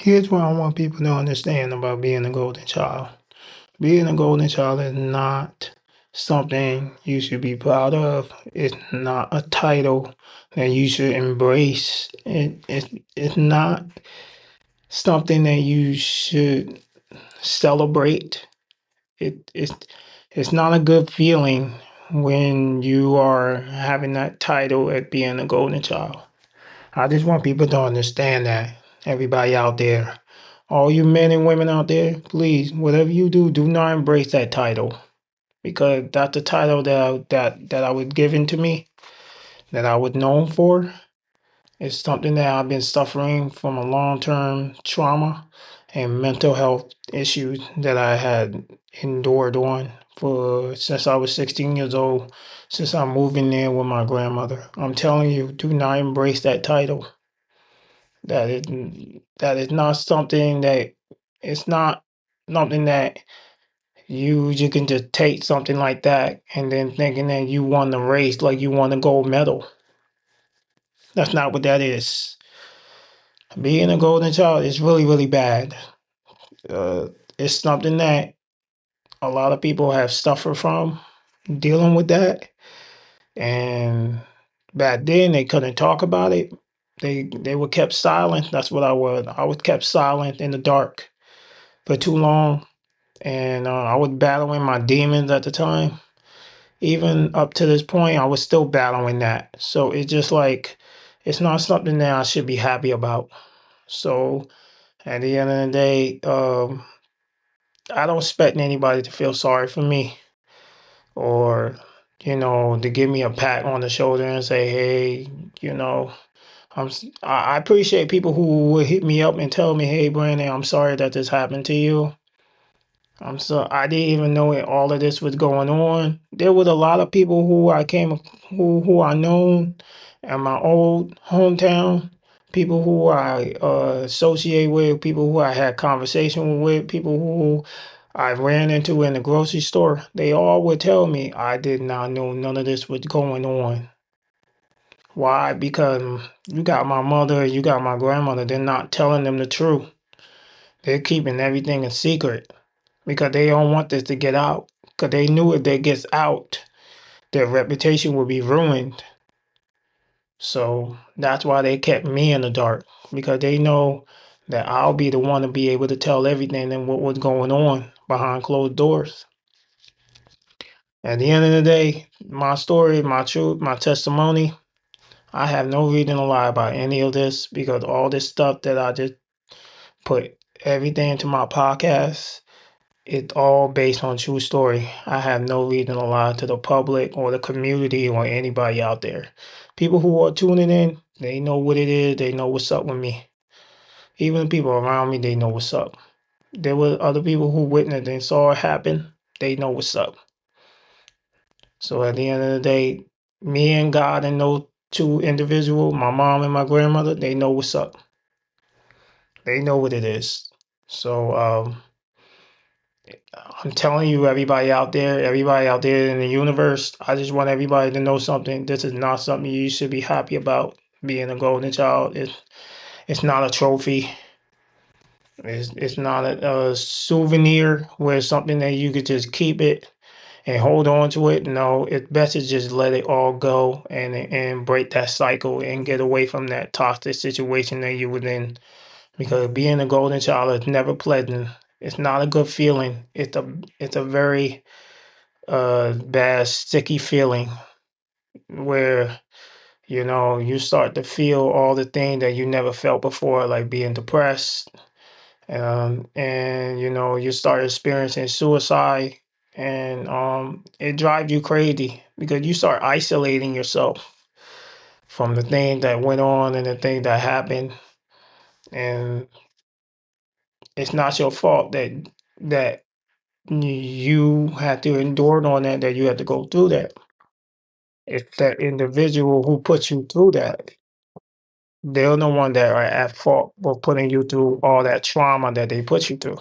Here's what I want people to understand about being a golden child. Being a golden child is not something you should be proud of. It's not a title that you should embrace. It's not something that you should celebrate. It's not a good feeling when you are having that title at being a golden child. I just want people to understand that. Everybody out there, all you men and women out there, please, whatever you do, do not embrace that title because that's the title that I was given to me, that I was known for. It's something that I've been suffering from a long-term trauma and mental health issues that I had endured on for since I was 16 years old, since I moved in there with my grandmother. I'm telling you, do not embrace that title. That is that is not something that it's not something that you can just take something like that and then thinking that you won the race like you won a gold medal. That's not what that is. Being a golden child is really, really bad. Uh, it's something that a lot of people have suffered from dealing with that. And back then, they couldn't talk about it. They were kept silent. That's what I was. I was kept silent in the dark for too long. And I was battling my demons at the time. Even up to this point, I was still battling that. So it's just like, it's not something that I should be happy about. So at the end of the day, I don't expect anybody to feel sorry for me or, to give me a pat on the shoulder and say, hey, you know, I appreciate people who would hit me up and tell me, hey, Brandon, I'm sorry that this happened to you. I didn't even know all of this was going on. There was a lot of people who I known in my old hometown, people who I associate with, people who I had conversation with, people who I ran into in the grocery store. They all would tell me I did not know none of this was going on. Why? Because you got my mother, you got my grandmother. They're not telling them the truth. They're keeping everything a secret because they don't want this to get out. Because they knew if it gets out, their reputation would be ruined. So that's why they kept me in the dark because they know that I'll be the one to be able to tell everything and what was going on behind closed doors. At the end of the day, my story, my truth, my testimony, I have no reason to lie about any of this because all this stuff that I just put everything into my podcast. It's all based on true story. I have no reason to lie to the public or the community or anybody out there. People who are tuning in, they know what it is. They know what's up with me. Even the people around me, they know what's up. There were other people who witnessed and saw it happen. They know what's up. So at the end of the day, me and God and those two individuals, my mom and my grandmother, they know what's up. They know what it is. So I'm telling you, everybody out there in the universe, I just want everybody to know something. This is not something you should be happy about. Being a golden child, it's not a trophy. It's not a souvenir where it's something that you could just keep it and hold on to it. No, it's best to just let it all go and break that cycle and get away from that toxic situation that you were in. Because being a golden child is never pleasant. It's not a good feeling. It's a very bad sticky feeling where you start to feel all the things that you never felt before, like being depressed, and you start experiencing suicide, and it drives you crazy because you start isolating yourself from the things that went on and the things that happened, and it's not your fault that you had to endure on that you had to go through that. It's that individual who put you through that. They're the one that are at fault for putting you through all that trauma that they put you through.